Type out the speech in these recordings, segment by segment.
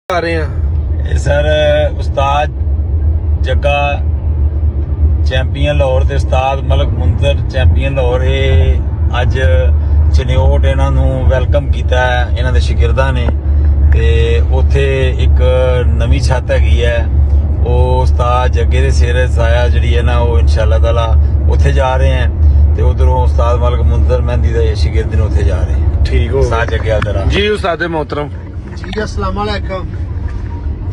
ਆ ਰਹੇ ਆ सर उस्ताद जग्गा चैंपियन लाहौर ਤੇ ਉਸਤਾਦ ਮਲਕ ਮੁੰਦਰ ਚੈਂਪੀਅਨ ਲਾਹੌਰ ਇਹ ਅੱਜ ਚਨਿਓਟ ਇਹਨਾਂ ਨੂੰ ਵੈਲਕਮ ਕੀਤਾ ਹੈ ਇਹਨਾਂ ਦੇ ਸ਼ਾਗਿਰਦਾਂ ਨੇ ਤੇ ਉੱਥੇ ਇੱਕ ਨਵੀਂ ਛੱਤ ਹੈਗੀ ਹੈ ਉਹ ਉਸਤਾਦ ਜੱਗੇ ਦੇ ਸਿਰ ਸਾਇਆ ਜਿਹੜੀ ਹੈ ਨਾ ਉਹ ਇਨਸ਼ਾਅੱਲਾ ਤਾਲਾ ਉੱਥੇ ਜਾ ਰਹੇ हैं ਤੇ ਉਧਰੋਂ ਉਸਤਾਦ ਮਲਕ ਮੁੰਦਰ ਮਹਿੰਦੀ ਦੇ ਸ਼ਾਗਿਰਦ ਨੇ ਉੱਥੇ ਜਾ ਰਹੇ हैं ਠੀਕ ਹੋ ਉਸਤਾਦ ਜੱਗੇ ਆਦਰਾ ਜੀ ਉਸਤਾਦ मोहतरम ਜੀ अस्सलाम वालेकुम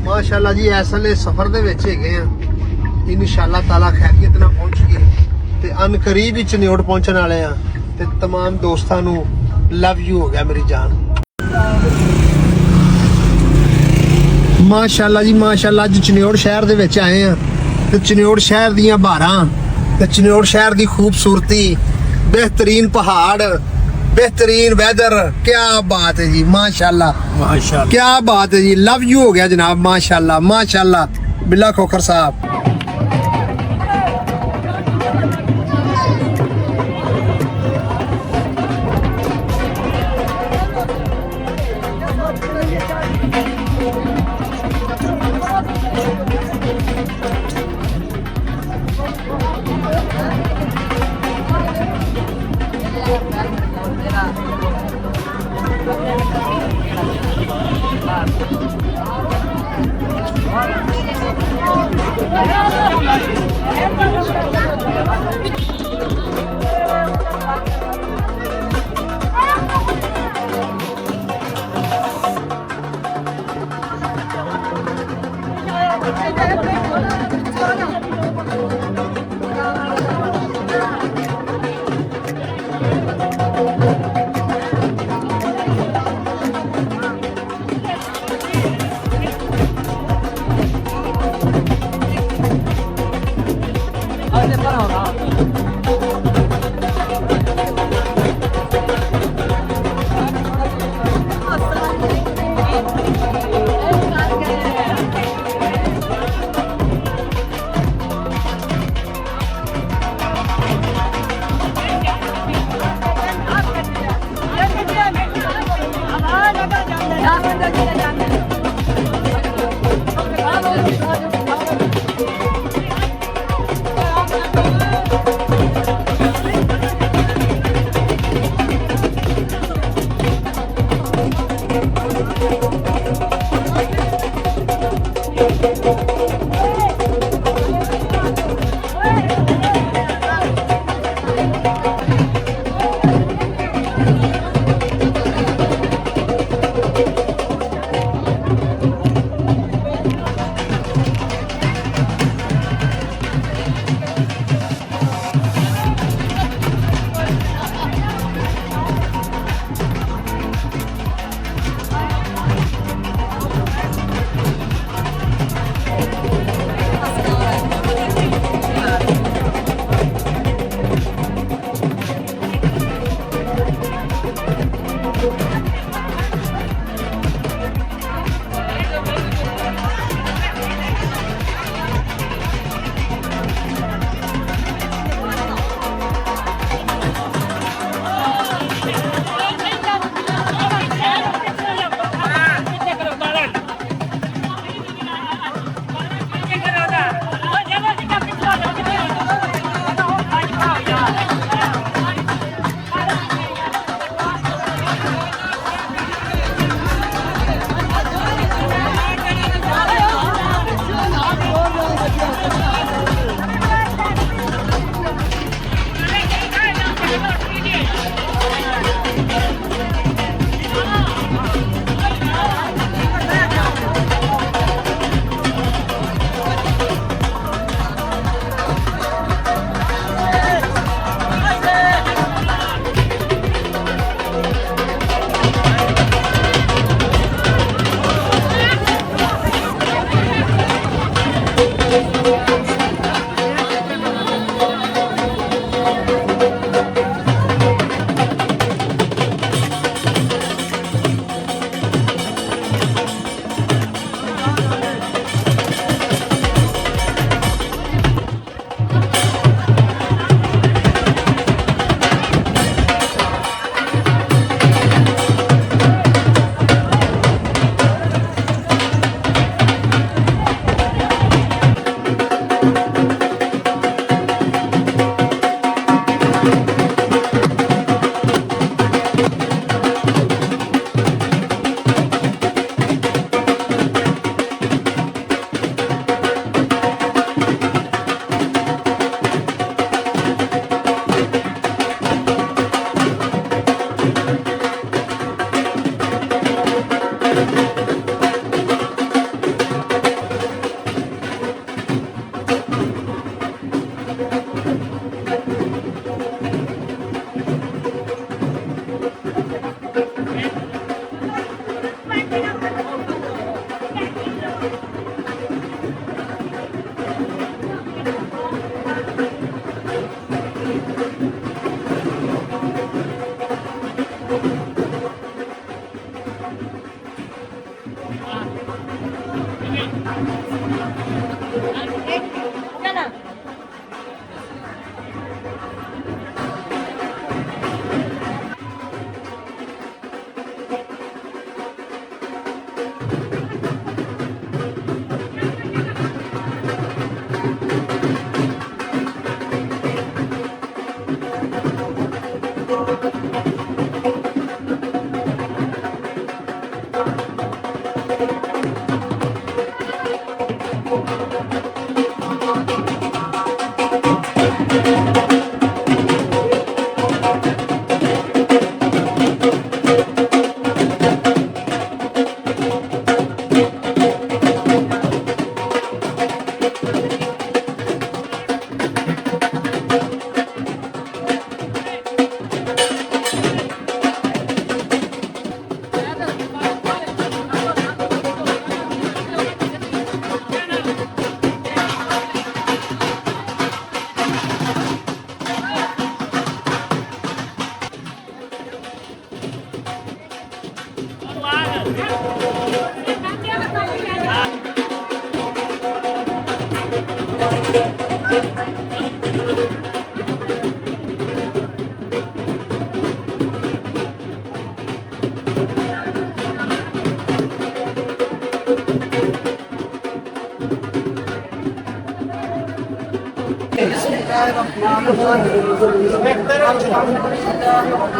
माशाअल्लाह जी इस ਵੇਲੇ ਸਫ਼ਰ ਦੇ ਵਿੱਚ ਹੈਗੇ ਆ ਇਨਸ਼ਾਅੱਲਾ ਤਾਲਾ ਖੈਰੀਅਤ ਨਾਲ ਪਹੁੰਚ ਗਏ ਤੇ ਅਨ ਕਰੀਬ ਹੀ ਚਨਿਓਟ ਪਹੁੰਚਣ ਵਾਲੇ ਆ ਤੇ तमाम ਦੋਸਤਾਂ ਨੂੰ ਲਵ ਯੂ ਹੋ ਗਿਆ ਮੇਰੀ ਜਾਨ ਮਾਸ਼ਾਅੱਲਾ ਜੀ ਮਾਸ਼ਾਅੱਲਾ ਅੱਜ ਚਨਿਓਟ ਸ਼ਹਿਰ ਦੇ ਵਿੱਚ ਆਏ ਆ ਤੇ ਚਨਿਓਟ ਸ਼ਹਿਰ ਦੀਆਂ ਬਹਾਰਾਂ ਤੇ ਚਨਿਓਟ ਸ਼ਹਿਰ ਦੀ ਖੂਬਸੂਰਤੀ बेहतरीन पहाड़ बेहतरीन वेदर क्या बात है जी माशाल्लाह क्या बात है जी लव यू हो गया जनाब माशाल्लाह माशाल्लाह बिल्ला खोखर साहब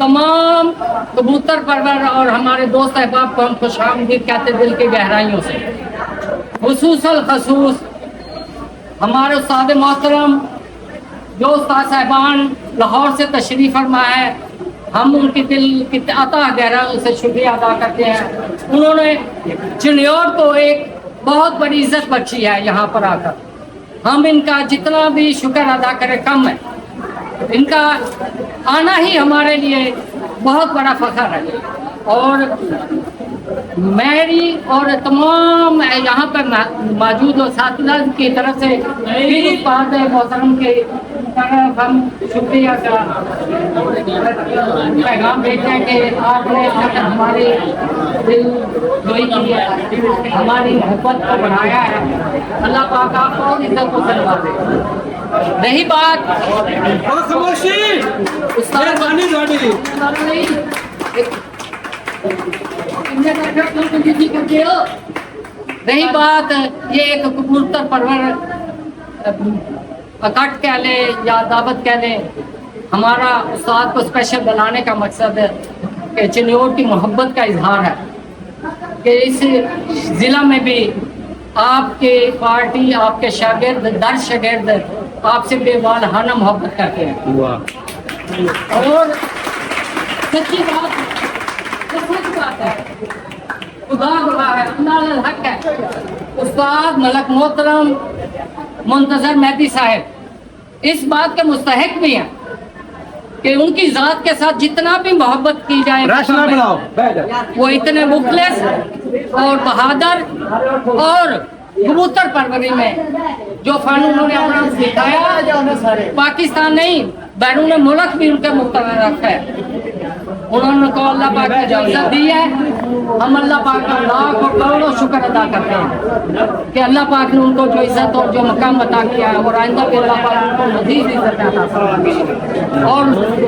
तमाम कबूतर परवर और हमारे दोस्त अहबाब को हम खुश आमदीद कहते दिल की गहराइयों से। खुसूसल खसूस हमारे उस्ताद मोहतरम जो उस्ताद साहिबान लाहौर से तशरीफ़ फरमा है, हम उनकी दिल की अता गहराइयों से शुक्रिया अदा करते हैं। उन्होंने चिन्योर को एक बहुत बड़ी इज्जत बख्शी है यहाँ पर आकर। हम इनका जितना भी शुक्र अदा करें कम है। इनका आना ही हमारे लिए बहुत बड़ा फख्र है। और मेरी और तमाम यहाँ पर मौजूद साथियों की तरफ से उस्ताद मोहतरम के तरफ हम शुक्रिया का पैगाम भेजते हैं कि आपने हमारी दिल जोई की है, हमारी मोहब्बत को बढ़ाया है। अल्लाह पाक आपको और इज्जत को सलवा दे। रही बात रही बात ये एक कबूतर परवर अकट कह ले या दावत कह ले, हमारा उस्ताद को स्पेशल बनाने का मकसद है कि चिन्योर की मोहब्बत का इजहार है कि इस ज़िला में भी आपके पार्टी, आपके शागिर्द, दर शागिर्द आपसे बेवालहाना मोहब्बत करते हैं। और सच्ची बात है, खुदा गवाह है, अल्लाह हक है। उस्ताद मलक मोहतरम मुंतजर मेहदी साहब इस बात के मुस्तहिक भी हैं कि उनकी ज़ात के साथ जितना भी मोहब्बत की जाए वो इतने मुखलिस और बहादुर और कबूतर परवरी में जो फन उन्होंने अपना दिखाया, पाकिस्तान नहीं बैरून मुल्क भी उनके मुतरफ है। उन्होंने को अल्लाह पाक ने जो इज्जत दी है, हम अल्लाह पाक का लाख और करोड़ों शुक्र अदा करते हैं कि अल्लाह पाक ने उनको जो इज्जत और जो मकाम अता किया है और आइंदा भी अल्लाह पाक उनको मज़ीद इज्जत अता फरमाए। और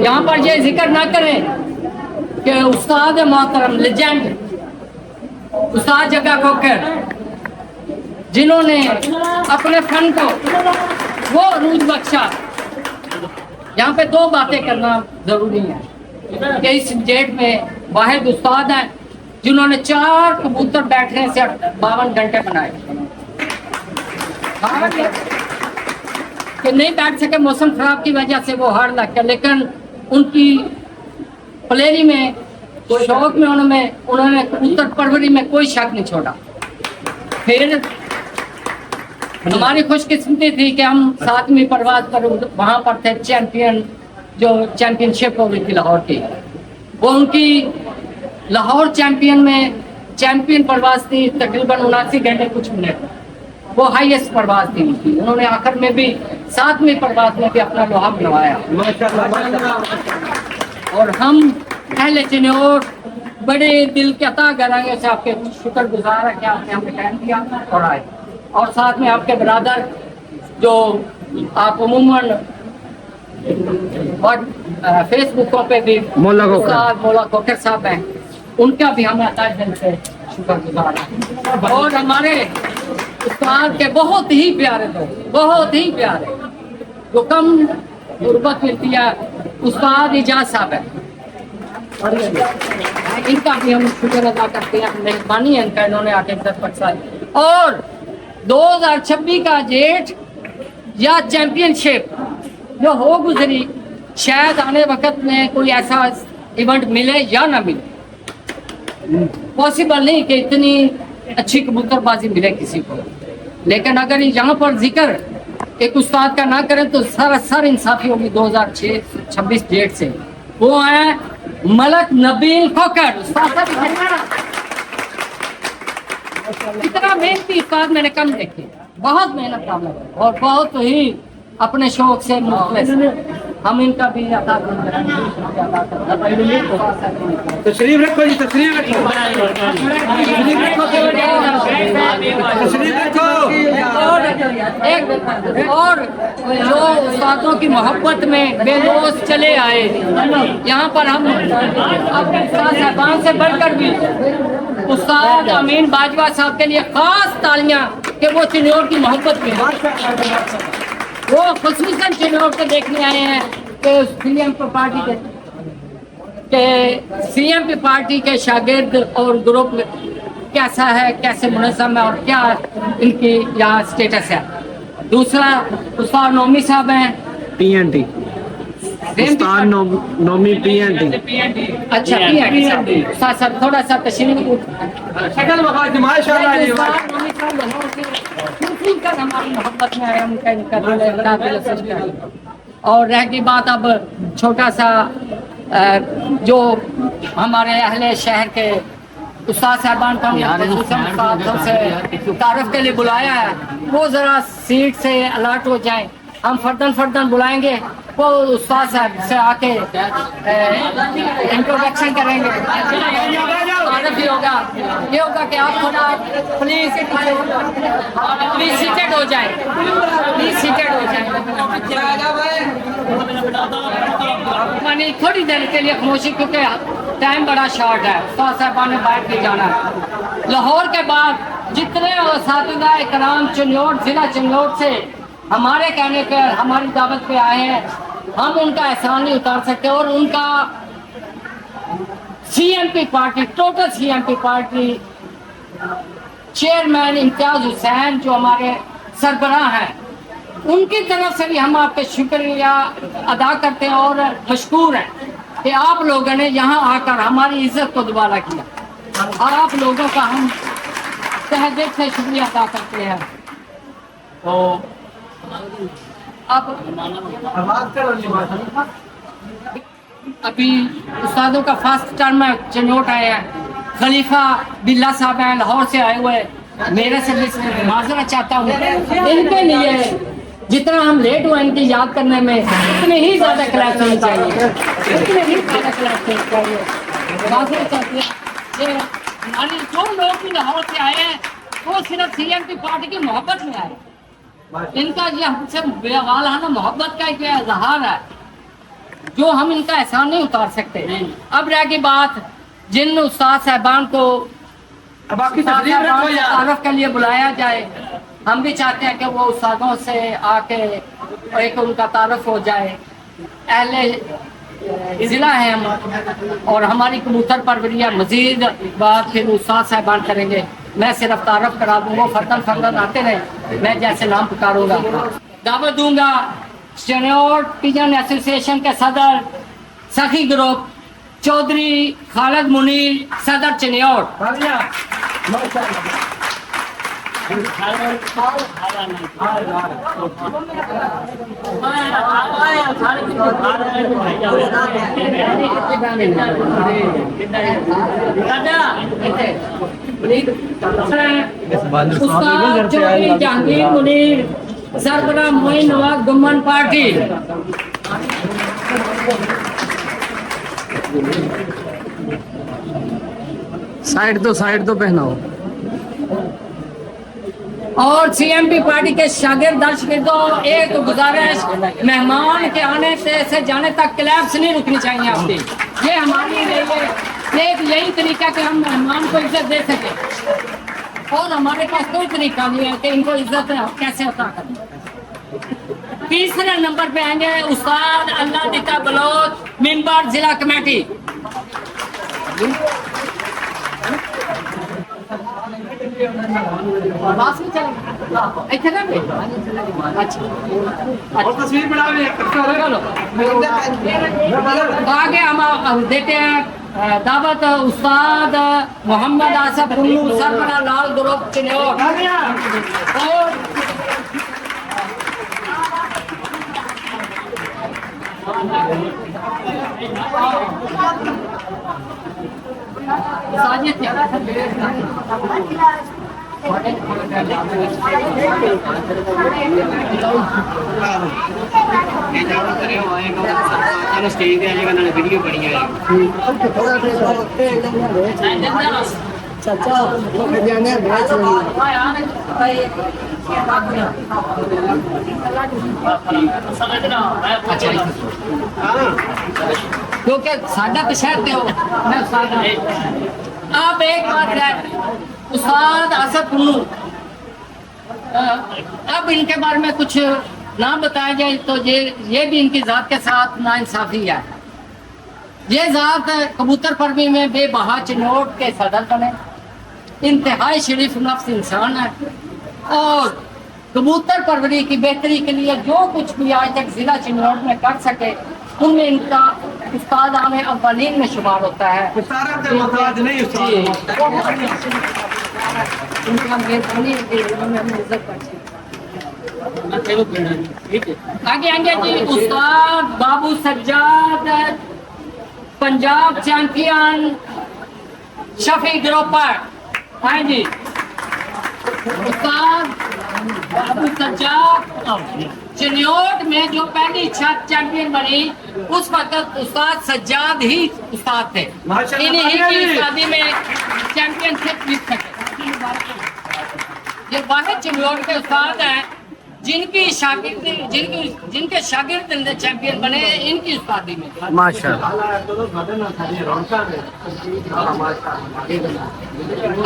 यहाँ पर ये जिक्र ना करें कि उस्ताद मोहतरम लेजेंड उस्ताद जग्गा खोकर जिन्होंने अपने फन को वो अरूज बख्शा। यहाँ पे दो बातें करना ज़रूरी है कि इस डेट में वाहिद उस्ताद हैं जिन्होंने 4 कबूतर बैठने से 52 घंटे बनाए। कि नहीं बैठ सके, मौसम खराब की वजह से वो हार लग गया, लेकिन उनकी प्लेरी में, शौक में उन्होंने कबूतर परवरी में कोई शक नहीं छोड़ा। फिर हमारी खुशकिस्मती थी कि हम 7वीं परवाज पर वहाँ पर थे, चैंपियनशिप हो रही थी लाहौर की। वो उनकी लाहौर चैंपियन परवाज थी, तकरीबन 79 घंटे कुछ मिनट, वो हाईएस्ट परवाज थी उनकी। उन्होंने आखिर में भी 7वीं परवाज में भी अपना लोहा बनवाया। और हम अहले चिन्योट बड़े दिल के अता कराएंगे से आपके शुक्रगुजार है कि आपने हमें टाइम दिया और आए। और साथ में आपके ब्रदर जो आप उमूमन फेसबुकों पे भी मोला खोखर साहब हैं, उनका भी हमें अता दिल से शुक्रगुजार है। और हमारे उस्ताद के बहुत ही प्यारे दोस्त, बहुत ही प्यारे, जो कम गुर्बत मिलती है, उस्ताद इजाज साहब है, इनका भी हम शुक्र अदा करते हैं। मेहरबानी है इनका, इन्होंने आके इज्जत बख्शाई। और 2026 का जेठ या चैंपियनशिप जो हो गुजरी, शायद आने वक्त में कोई ऐसा इवेंट मिले या ना मिले, पॉसिबल नहीं कि इतनी अच्छी कबूतरबाजी मिले किसी को। लेकिन अगर यहाँ पर जिक्र एक उस्ताद का ना करें तो सर इंसाफी होगी। 2026 डेट से वो है मलक नबील खोखर। इतना मेहनती उस्ताद मैंने कम देखे, बहुत मेहनत का लगा और बहुत ही अपने शौक से मुखलिस। हम इनका भी तशरीफ रखो जी, तशरीफ रखो, तशरीफ रखो। और जो उस्तादों की मोहब्बत में बेलोस चले आए, यहाँ पर हम अपने साहबान से बढ़कर भी उस्ताद अमीन बाजवा साहब के लिए खास तालियां कि वो चिन्योट की मोहब्बत में वो खुसूसन चिन्योट को देखने आए हैं कि सीएमपी पार्टी के शागिर्द और ग्रुप कैसा है, कैसे मुनज़्ज़म है और क्या इनकी यहाँ स्टेटस है। दूसरा उस्ताद नोमी साहब हैं, PNT उस्ताद नोमी PNT। अच्छा PNT साहब, सर थोड़ा सा तशरीफ शक्ल बखा माशाल्लाह। हमारी मोहब्बत में है उनका। और रह गई बात अब छोटा सा जो हमारे अहले शहर के उस्ताद साहबान को से तारुफ के लिए बुलाया है, वो ज़रा सीट से अलर्ट हो जाएं। हम फर्दन बुलाएंगे, वो उस्ताद साहब से आके इंट्रोडक्शन करेंगे। तारुफ ही होगा, ये होगा कि आप थोड़ा प्लीज सीटेड हो जाए, प्लीज सीटेड हो जाए। मानी थोड़ी देर के लिए खामोशी, क्योंकि टाइम बड़ा शॉर्ट है, उस्ताद साहबान ने बैठ के जाना है। लाहौर के बाद जितने असातिज़ा इकराम चिन्योट, जिला चिन्योट से हमारे कहने पर हमारी दावत पे आए हैं, हम उनका एहसान नहीं उतार सकते। और उनका CMP party, total CMP party chairman Imtiaz Hussain जो हमारे सरबराह हैं, उनकी तरफ से भी हम आपके शुक्रिया अदा करते हैं और मशकूर हैं कि आप लोगों ने यहाँ आकर हमारी इज्जत को दोबारा किया, और आप लोगों का हम तहे दिल से शुक्रिया अदा करते हैं। तो अब अभी उस्तादों का फर्स्ट टर्म है, चिन्योट आए हैं। खलीफा बिल्ला साहब हैं, लाहौर से आए हुए, मेरे से भी माजरा चाहता हूँ, इनके लिए जितना हम लेट हुए इनकी याद करने में, इतने ही ज़्यादा क्लास होनी चाहिए, इतने ही ज़्यादा क्लास होनी चाहिए। माजरा चाहते हैं हमारे जो लोग भी लाहौर से आए हैं वो सिर्फ सीएमपी पार्टी की मोहब्बत में आए। इनका ये हमसे बेवालाना मोहब्बत का एक इजहार है जो हम इनका एहसान नहीं उतार सकते। अब रह गई बात जिन उस्ताद साहबान को तारुफ के लिए बुलाया जाए, हम भी चाहते हैं कि वो उस्तादों से आके एक उनका तारुफ हो जाए। अहले ज़िला है हम, और हमारी कबूतर परवरिया मजीद बात फिर उस्ताद साहबान करेंगे। मैं सिर्फ तारफ़ करा दूंगा, फर्दन फर्दन आते रहे, मैं जैसे नाम पुकारूंगा। दावत दूंगा चिन्योट पिजन एसोसिएशन के सदर सखी ग्रुप चौधरी खालिद मुनीर, सदर चिन्योट। जहांगीर मुनीर, सरबरा मोइन नवाज गुम्मन पार्टी। साइड तो पहनाओ। और सीएमपी पार्टी के शागिर्द दर्शकों, एक गुजारिश, मेहमान के आने से जाने तक क्लैप्स नहीं रुकनी चाहिए आपकी। ये हमारी एक यही तरीका कि हम मेहमान को इज्जत दे सके, और हमारे पास कोई तरीका नहीं है कि इनको इज्जत कैसे अता करें। तीसरे नंबर पे आएंगे उस्ताद अल्लाह दिता बलोच, मेंबर जिला कमेटी। तस्वीर बनावे आगे हम देते हैं दावत उस्ताद मोहम्मद आसफ उल्लू, सरबरा लाल ग्रुप चिन्योट। और स्टेज पे आएगा ना, वीडियो बनी है। क्योंकि सादा तो शहर दे हो, मैं सादा। अब एक बात है, उस्ताद आसफ उल्लू, अब इनके बारे में कुछ ना बताया जाए तो ये भी इनकी जात के साथ नाइंसाफी है। ये जात कबूतर परवी में बेबहा चिन्योट के सदर बने, इंतहाई शरीफ नफ्स इंसान है, और कबूतर परवरी की बेहतरी के लिए जो कुछ भी आज तक जिला चिन्योट में कर सके, उनमें इनका उस्ताद आने अव्वलीन में शुमार होता है। आगे आएंगे जी उस्ताद बाबू सज्जाद, पंजाब चैंपियन शफी ग्रोपर। आए जी उस्ताद बाबू सज्जाद, चिन्योट में जो पहली छत चैंपियन बनी उस वक्त उस्ताद सज्जाद ही उस्ताद थे, इन्हीं की उस्तादी में चैंपियनशिप जीत सके। ये वाहिद चिन्योट के उस्ताद हैं जिनके शागिर्द चैंपियन बने इनकी उस्तादी में। माशाल्लाह।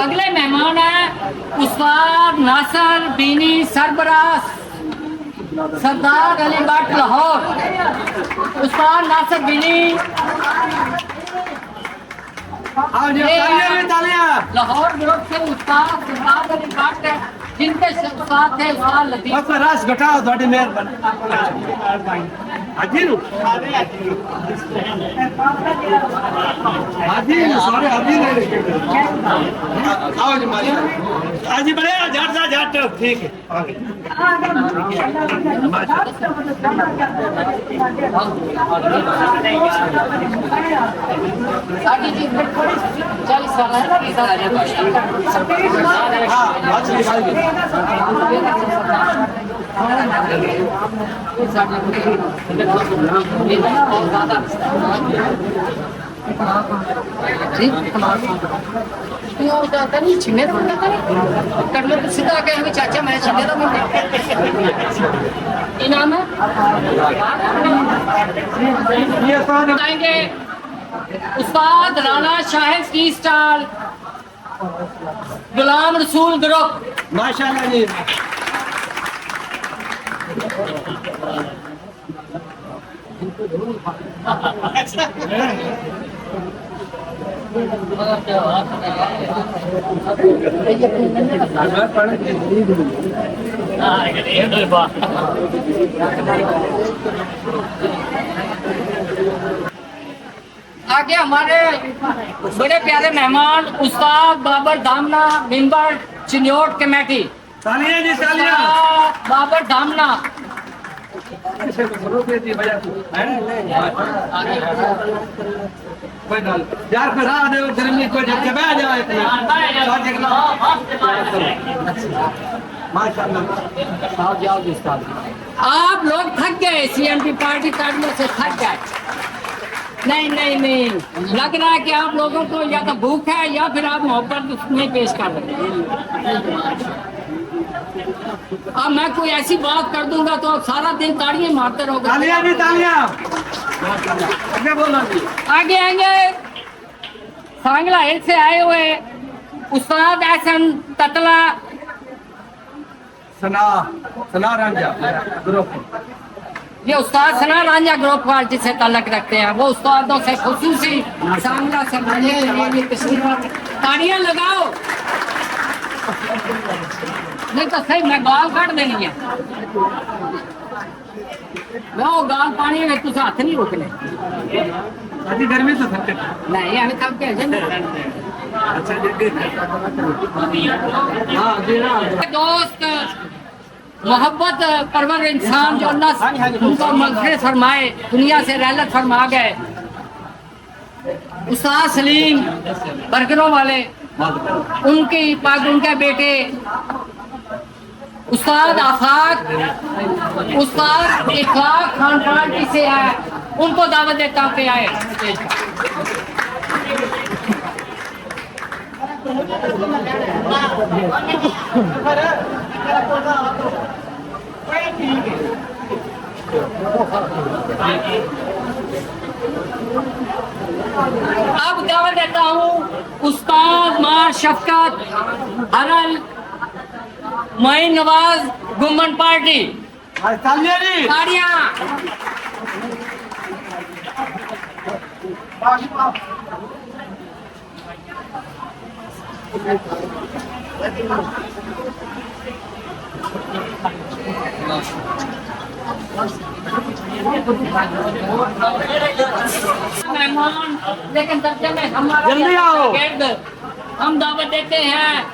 अगले मेहमान है उस्ताद नासर बीनी, सरबराह सरदार अली भट्ट लाहौर। उस्ताद नासर बीनी लाहौर ग्रुप से उस्ताद सरदार अली भट्ट, जिनके साथ थे उस्ताद लतीफ। बस रास घटाओ थोड़ी मेहरबानी। हाजी नु सारे हाजी ले आओ जी मालिक। हाजी बड़े झट सा झट ठीक है। आगे साड़ी जी 40 साल कर लो सीधा के हमें चाचा मैं छीने तो इनाम है। बताएंगे उस्ताद राना शाहिद की स्टाल, गुलाम रसूल ग्रुप। माशाल्लाह जी। आगे हमारे बड़े प्यारे मेहमान उस्ताद बाबर धामना मेंबर चिन्योट कमेटी तालियां जी तालियां। उस्ताद बाबर धामना कोई ना यार फिर आ दे गर्मी को जब बैठ जाओ इतना माशाल्लाह। आप लोग थक गए सीएमपी पार्टी करने से थक गए। नहीं नहीं नहीं, लग रहा है कि आप लोगों को या तो भूख है या फिर आप मोहब्बत में पेश कर रहे हैं। अब मैं कोई ऐसी बात कर दूंगा तो आप सारा दिन ताड़ियां मारते रहोगे। तालियां जी तालियां। आगे बोलो जी। आगे आएंगे सांगला हिल से आए हुए उस्ताद एहसन ततला सना रंजा ग्रुप। ये उस्ताद सना रांझा ग्रुप पार्टी से ताल्लुक रखते हैं। वो उस्तादों से खुसूसी सांगला से मिलने के लिए तशरीफ। ताड़ियां लगाओ, नहीं तो सही मैं गाल काट देनी है। लो गाल पानी में तुझे हाथ नहीं रोकने। अभी गर्मी से थकते नहीं हमें थक के अच्छा हाँ जी हाँ। दोस्त मोहब्बत परवर इंसान जो अल्लाह उनको मग़फ़िरत फरमाए, दुनिया से रहलत फरमा गए, उस्ताद सलीम बरगरों वाले, उनकी पाक उनके बेटे उस्ताद आफाक, उस्ताद इखलाक खान पार्टी से है, उनको दावत देता हूं कि आए। अब दावत देता हूँ उस्ताद मार शफकत हरल मोइन नवाज गुम्बन पार्टी। तालियां जी। ताड़ियां। मेहमान लेकिन दर्जे में हमारा जल्दी आओ। हम दावत देते हैं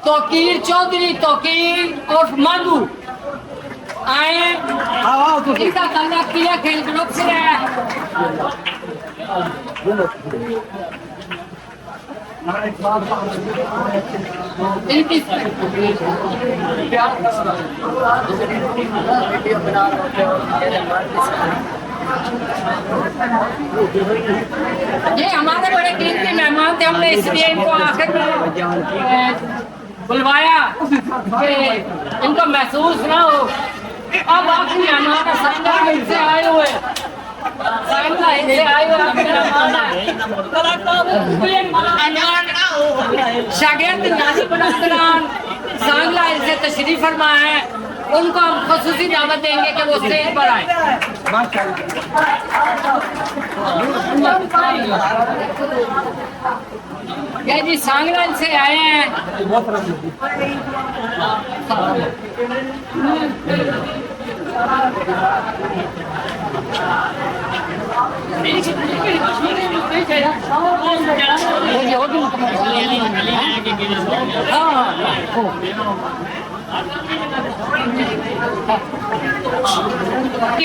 तोकीर चौधरी तोकीर और मधु आए। आओ तो इसका ताल्लुक किया खेल ग्रुप से है। इनकी ये हमारे बड़े कीमती मेहमान थे, हमने इसलिए इनको आखिर में बुलवाया कि इनको महसूस ना हो। अब आखिरी हमारा सांगला से आए हुए शागिर्द नाज़िम अख्तरान सांगला से तशरीफ फरमा है, उनको हम खुसूसी दावत देंगे कि वो स्टेज पर आए। ये जी सांगला से आए हैं।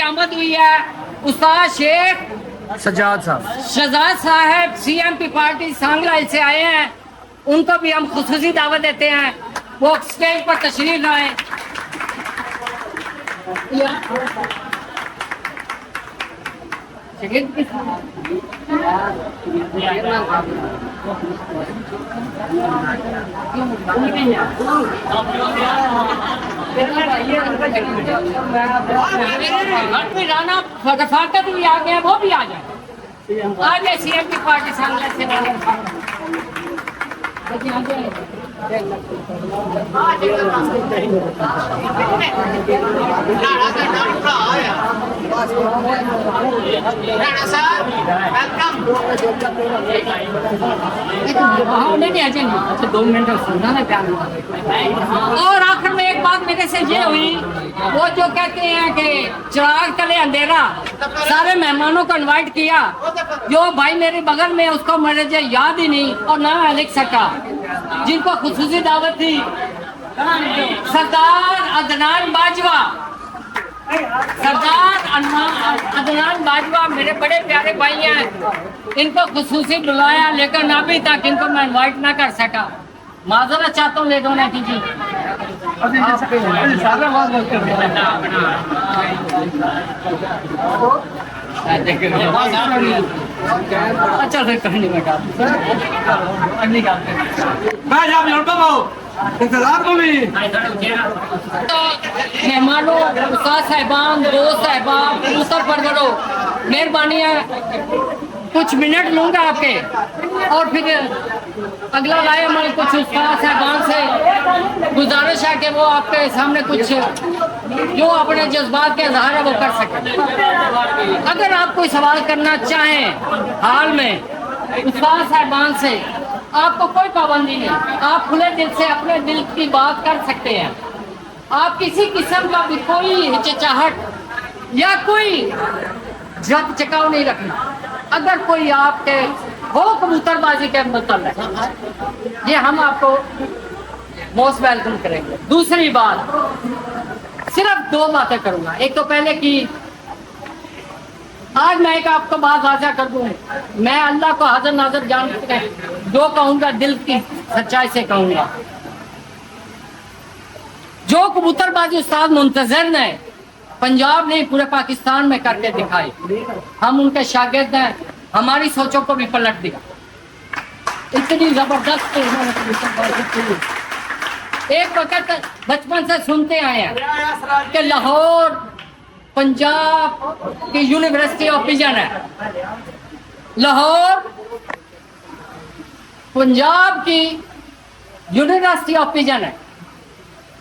आमद हुई है उस्ताद शेख सजाद साहब। शहजाद साहब सीएमपी पार्टी सांगला से आए हैं, उनको भी हम खुसूसी दावत देते हैं, वो स्टेज पर तशरीफ लाए। राना फाटक भी आ गए, वो भी आ जाए। आगे सीएम की पार्टी सांगला से अच्छा 2 मिनट सुनना है प्यार। और आखिर में एक बात मेरे से ये हुई, वो जो कहते हैं कि चिराग तले अंधेरा, सारे मेहमानों को इनवाइट किया, जो भाई मेरे बगल में उसको मुझे याद ही नहीं और ना मैं लिख सका, जिनको खुसूसी दावत थी, सरदार अदनान बाजवा, सरदार अदनान बाजवा मेरे बड़े प्यारे भाई हैं, इनको खुसूसी बुलाया, लेकिन अभी तक इनको मैं इनवाइट ना कर सका। माजरत चाहता हूँ ले दो ना कीजिए। अच्छा फिर कहने में इंतजार को भी मेहमानों, उस्ताद साहिबान, दोस्त साहिबान, मुसर परवरो, मेहरबानी है कुछ मिनट लूंगा आपके, और फिर अगला लाए हमारे कुछ उस्ताद साहिबान से गुजारिश है कि वो आपके सामने कुछ जो अपने जज्बात के इजहार है वो कर सकें। अगर आप कोई सवाल करना चाहें हाल में उस्ताद साहिबान से, आपको कोई पाबंदी नहीं, आप खुले दिल से अपने दिल की बात कर सकते हैं। आप किसी किस्म का भी कोई हिचकिचाहट या कोई झक चकाव नहीं रखना। अगर कोई आपके हो कबूतरबाजी के मतलब ये हम आपको मोस्ट वेलकम करेंगे। दूसरी बात, सिर्फ 2 बातें करूंगा। एक तो पहले कि आज मैं एक आपको बात वाज़ा कर दूं, मैं अल्लाह को हाजिर नाज़िर जानते हैं, जो कहूंगा दिल की सच्चाई से कहूंगा। जो कबूतरबाजी उस्ताद मुंतज़िर ने पंजाब नहीं पूरे पाकिस्तान में करके दिखाई, हम उनके शागिर्द हैं, हमारी सोचों को भी पलट दिया। इतनी जबरदस्त उन्होंने कबूतरबाजी की। एक वक्त बचपन से सुनते आए हैं कि लाहौर पंजाब की यूनिवर्सिटी ऑफ पिजन है, लाहौर पंजाब की यूनिवर्सिटी ऑफ पिजन है,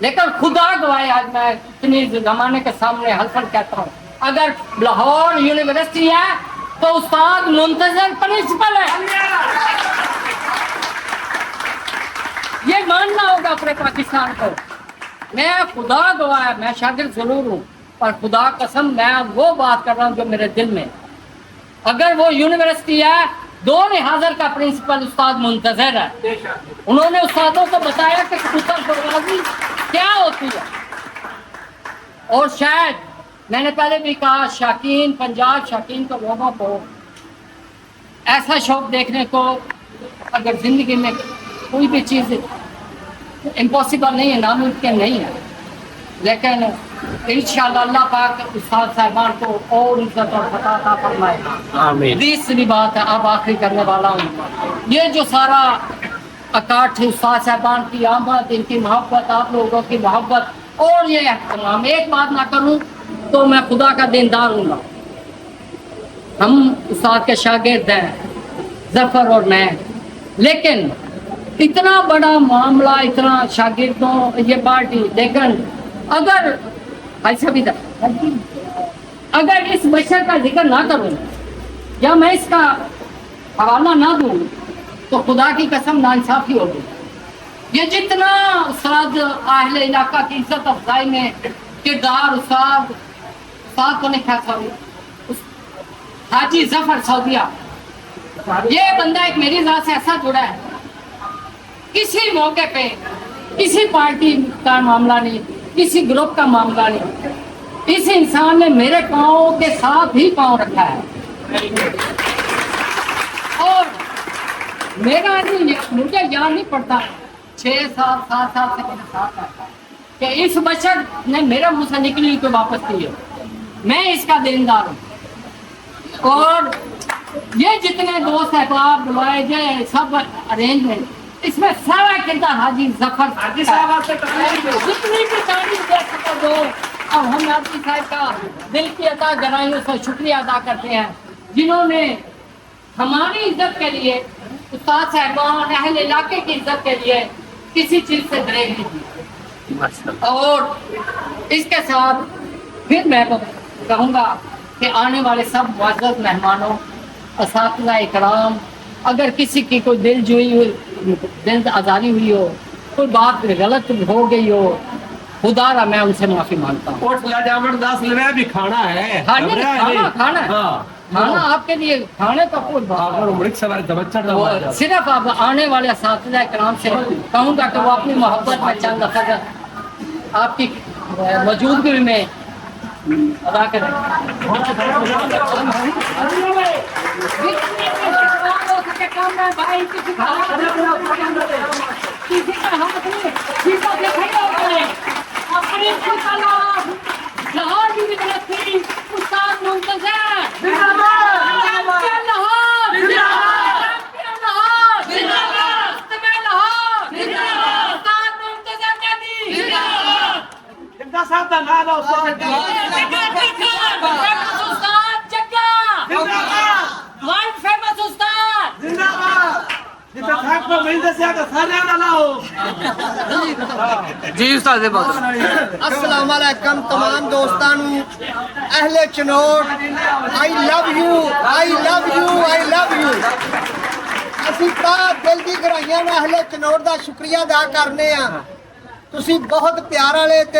लेकिन खुदा गवाए आज मैं इतनी जमाने के सामने हल्फन कहता हूँ, अगर लाहौर यूनिवर्सिटी है तो उस्ताद मुंतज़िर प्रिंसिपल है। ये मानना होगा पूरे पाकिस्तान को। मैं खुदा गवाह, मैं शागिर्द जरूर हूँ, पर खुदा कसम मैं वो बात कर रहा हूँ जो मेरे दिल में। अगर वो यूनिवर्सिटी है, 2 लिहाजर का प्रिंसिपल उस्ताद मुंतज़िर है। उन्होंने उस्तादों को बताया कि कबूतरबाजी क्या होती है। और शायद मैंने पहले भी कहा, शौकीन पंजाब शौकीन को लोगों को ऐसा शौक देखने को, अगर जिंदगी में कोई भी चीज़ इम्पॉसिबल नहीं है, नामुमकिन नहीं है, लेकिन इंशाअल्लाह अल्लाह पाक उस्ताद साहिबान को और इज्जत और फतह अता फरमाएगा। आमीन। तीसरी बात है, अब आखिरी करने वाला हूँ, ये जो सारा अकाठ उस्ताद साहिबान की आमद, इनकी मोहब्बत, आप लोगों की मोहब्बत और ये एहतराम, एक बात ना करूँ तो मैं खुदा का दीनदार हूँ। हम उस्ताद के शागिर्द हैं, जफर और मैं, लेकिन इतना बड़ा मामला, इतना शागिर्दों ये पार्टी, लेकिन अगर अगर इस बशर का जिक्र ना करूँ या मैं इसका हवाला ना दूँ तो खुदा की कसम नाइंसाफी होगी। ये जितना उस्ताद आहले इलाका की इज्जत अफजाई में किरदार उस्ताद को नहीं खा सकते, हाजी जफर सऊदिया, ये बंदा एक मेरी जात से ऐसा जुड़ा है, किसी मौके पे किसी पार्टी का मामला नहीं, किसी ग्रुप का मामला नहीं, इस इंसान ने मेरे पाँव के साथ ही पाँव रखा है। और मेरा मुझे याद नहीं पड़ता 6-7 साल से मेरे साथ है कि इस बचत ने मेरे मुँह से निकली तो वापस की है। मैं इसका देनदार हूँ। और ये जितने दोस्त अहबाब बुलाए गए, सब अरेंजमेंट, इसमें सारा किरदार हाजी जफर साहब जितनी भी तारीफ दे सको दो। और हम हाजी साहब का दिल की अदा गहराइयों से शुक्रिया अदा करते हैं, जिन्होंने हमारी इज्जत के लिए, उस्ताद साहिबान अहले इलाके की इज्जत के लिए किसी चीज से डरेगी नहीं। और इसके साथ फिर मैं कहूँगा कि आने वाले सब मुअज़्ज़ज़ मेहमानों, असातिज़ा इकराम, अगर किसी की कोई दिल आज़ारी हुई हो, कोई बात गलत हो गई हो, खुदारा मैं उनसे माफी मांगता हूँ। उठ ला जामन 10 लेवे भी खाना है। खाना हाँ। खाना आपके लिए खाने का कोई अगर उम्र सवार तवज्जो ना वो सिर्फ अब आने वाले असातिज़ा इकराम से कहूँगा कि वो अपनी मोहब्बत में चंद लफ्ज़ आपकी मौजूदगी में अदा करें। भाई किसी का हाथ में शीशा से खड़ा करें अपने लाहौर की तरफ उस्ताद मुंतज़र जिंदाबाद, लाहौर जिंदाबाद, लाहौर जिंदाबाद, लाहौर जिंदाबाद, उस्ताद मुंतज़र जदी जिंदाबाद। इनका साथ ना लो उस्ताद जग्गा जिंदाबाद, वर्ल्ड फेमस उस्ताद जिंदाबाद। जितना थाक को मिलते से आकर सारे ना लाओ। अस्सलाम वालेकुम तमाम दोस्तां नू, अहले Chiniot, I love you, I love you, I love you. ਅਸੀਂ ਤਾਂ ਦਿਲ ਦੀ ਗਹਿਰਾਈਆਂ ਨਾਲ ਅਹਲੇ ਚਨੋਟ ਦਾ ਸ਼ੁਕਰੀਆ ਅਦਾ ਕਰਨੇ ਆ। ਤੁਸੀਂ ਬਹੁਤ ਪਿਆਰ ਵਾਲੇ ਤੇ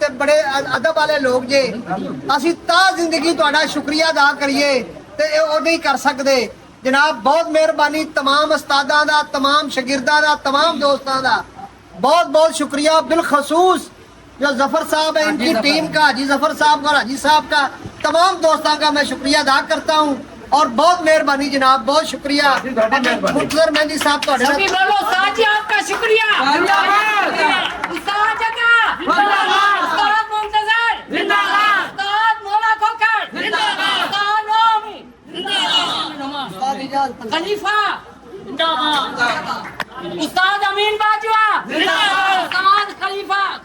ਤੇ ਬੜੇ ਅਦਬ ਵਾਲੇ ਲੋਕ ਜੇ। ਅਸੀਂ ਤਾਂ ਜ਼ਿੰਦਗੀ ਤੁਹਾਡਾ ਸ਼ੁਕਰੀਆ ਅਦਾ ਕਰੀਏ ਤੇ ਇਹ ਉਦੋਂ ਹੀ ਕਰ ਸਕਦੇ। जनाब बहुत मेहरबानी तमाम उस्तादां दा, तमाम शागिर्दां दा, तमाम दोस्तां दा बहुत बहुत शुक्रिया। बिलखसूस जो जफर साहब है, इनकी टीम का, हाजी जफर साहब और हाजी साहब का, तमाम दोस्तों का मैं शुक्रिया अदा करता हूँ। और बहुत मेहरबानी जनाब, बहुत शुक्रिया। मुंतज़र मेहंदी साहब सभी बोलो उस्ताद जी आपका शुक्रिया। उस्ताद जग्गा जिंदाबाद, उस्ताद मुंतज़र जिंदाबाद, उस्ताद मौला खोखर जिंदाबाद, उस्ताद नौमी जिंदाबाद, खलीफा जिंदाबाद, उस्ताद अमीन बाजवा जिंदाबाद, उस्ताद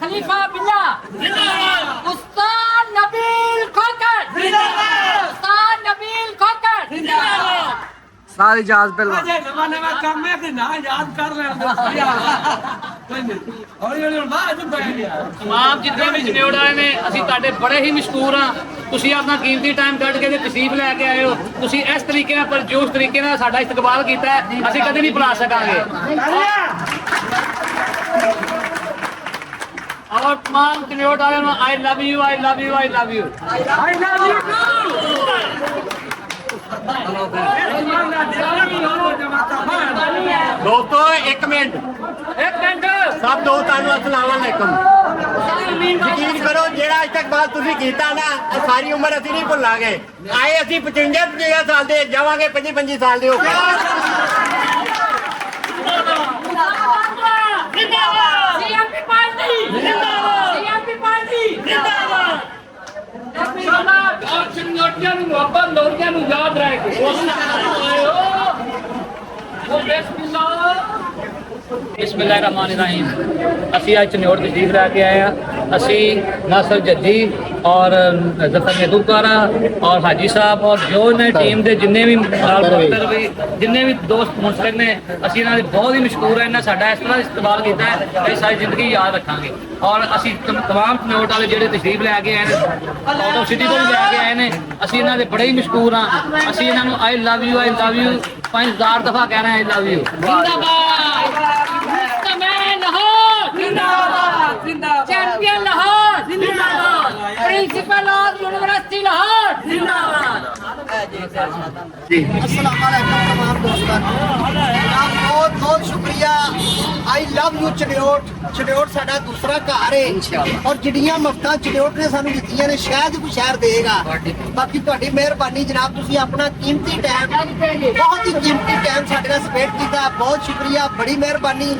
खलीफा बिल्ला जिंदाबाद, उस्ताद नबील खोखर जिंदाबाद, उस्ताद नबील खोखर जिंदाबाद। सारी जाज पहलवान अजय जमाने में काम में कि ना याद कर रहे हौली बात तमाम जितने भी जनेड़ आए ने ਅਸੀਂ ਤੁਹਾਡੇ ਬੜੇ ਹੀ ਮਸ਼ਕੂਰ ਹਾਂ। ਤੁਸੀਂ ਆਪਣਾ ਕੀਮਤੀ ਟਾਈਮ ਕੱਢ ਕੇ ਤੇ ਤਸ਼ਰੀਫ ਲੈ ਕੇ ਆਏ ਹੋ। ਤੁਸੀਂ ਇਸ ਤਰੀਕੇ ਨਾਲ ਪਰਜੋਸ਼ ਤਰੀਕੇ ਨਾਲ ਸਾਡਾ ਇਸਤਕਬਾਲ ਕੀਤਾ ਹੈ, ਅਸੀਂ ਕਦੇ ਨਹੀਂ ਭੁਲਾ ਸਕਾਂਗੇ। और तमाम जनेड़ वालों ਨੂੰ आई love you, I love you, I love you, I love you. दोस्तों एक मिनट सब दोस्तां ਨੂੰ अस्सलाम वालेकुम। यकीन करो ਜਿਹੜਾ ਇਸਤਕਬਾਲ ਤੁਸੀਂ ਕੀਤਾ ਨਾ ਸਾਰੀ ਉਮਰ ਅਸੀਂ ਨਹੀਂ ਭੁੱਲਾਂਗੇ। ਆਏ ਅਸੀਂ 55 ਸਾਲ ਦੇ ਜਾਵਾਂਗੇ 25 ਸਾਲ ਦੇ ਹੋ ਕੇ। जिंदाबाद सीएमपी पार्टी जिंदाबाद, सीएमपी पार्टी जिंदाबाद। आप चिंगाटियां ਨੂੰ ਮੁਹੱਬਤ ਲੋਕਾਂ ਨੂੰ ਯਾਦ ਰੱਖੋ। बिस्मिल्लाहिर्रहमानिर्रहीम। ਅਸੀਂ ਅੱਜ ਚਨੌੜ ਤਸ਼ਰੀਫ ਲੈ ਕੇ ਆਏ ਹਾਂ। ਅਸੀਂ नासिर जद्दी और जफर नेदूकारा और हाजी साहब और जो ने टीम ਦੇ ਜਿੰਨੇ ਵੀ ਜਿੰਨੇ ਵੀ ਦੋਸਤ ਮੁਨਸਲਿਕ ਨੇ, ਅਸੀਂ ਇਹਨਾਂ ਦੇ ਬਹੁਤ ਹੀ ਮਸ਼ਕੂਰ ਹਾਂ। ਇਹਨਾਂ ਸਾਡਾ ਇਸ ਤਰ੍ਹਾਂ ਇਸਤਕਬਾਲ ਕੀਤਾ ਹੈ ਇਹ ਸਾਰੀ ਜ਼ਿੰਦਗੀ ਯਾਦ ਰੱਖਾਂਗੇ। ਔਰ ਅਸੀਂ तमाम ਚਨੌੜ ਵਾਲੇ ਜਿਹੜੇ ਤਸ਼ਰੀਫ ਲੈ ਕੇ ਆਏ ਨੇ, ਆਊਟ ਆਫ ਸਿਟੀ ਤੋਂ ਵੀ ਲੈ ਕੇ ਆਏ ਨੇ, ਅਸੀਂ ਇਹਨਾਂ ਦੇ ਬੜੇ ਹੀ ਮਸ਼ਕੂਰ ਹਾਂ। ਅਸੀਂ ਇਹਨਾਂ ਨੂੰ ਆਈ love you, I love you 5000 ਦਫਾ ਕਹਿਣਾ ਆਈ ਲਵ ਯੂ। जिंदाबाद जिंदाबाद, चैंपियन लाहौर जिंदाबाद, प्रिंसिपल ऑफ यूनिवर्सिटी लाहौर जिंदाबाद। अस्सलाम वालेकुम तमाम दोस्तां नू, जनाब बहुत बहुत शुक्रिया। आई लव यू चनौट। चनौट साडा दूसरा घर है और जिहड़ियां मफ्तां चनौट ने सानू दित्तियां ने शायद कोई शहर देगा। बाकी तुहाडी मेहरबानी जनाब, तुसीं अपना कीमती टाइम, बहुत ही कीमती टाइम साडे नाल स्पेंड कीता, बहुत शुक्रिया, बड़ी मेहरबानी।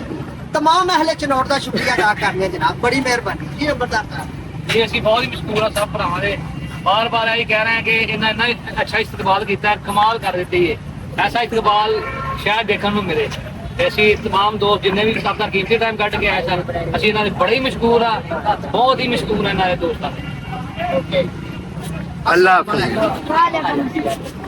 तमाम अहले चनौट का शुक्रिया अदा करने जनाब, बड़ी मेहरबानी जी। नंबरदार साहब जी ਅਸੀਂ ਬਹੁਤ ਹੀ ਮਸ਼ਕੂਰ ਹਾਂ ਸਭ ਭਰਾਵਾਂ ਦੇ। ਬਾਰ-ਬਾਰ ਇਹੀ ਕਹਿ ਰਹੇ ਹਾਂ ਕਿ ਇਹਨਾਂ ਇੰਨਾ ਅੱਛਾ ਇਸਤਕਬਾਲ ਕੀਤਾ ਹੈ, ਕਮਾਲ ਕਰ ਦਿੱਤੀ ਹੈ। ਐਸਾ ਇਸਤਕਬਾਲ ਸ਼ਾਇਦ ਦੇਖਣ ਨੂੰ ਮਿਲੇ। ਤੇ ਅਸੀਂ तमाम ਦੋਸਤ ਜਿੰਨੇ ਵੀ ਆਪਣਾ ਕੀਮਤੀ ਟਾਈਮ ਕੱਢ ਕੇ ਆਏ ਸਨ, ਅਸੀਂ ਇਹਨਾਂ ਦੇ ਬੜੇ ਹੀ ਮਸ਼ਕੂਰ ਹਾਂ, ਬਹੁਤ ਹੀ ਮਸ਼ਕੂਰ ਹਾਂ ਇਹਨਾਂ ਦੇ ਦੋਸਤਾਂ ਦੇ। अल्लाह हाफिज़।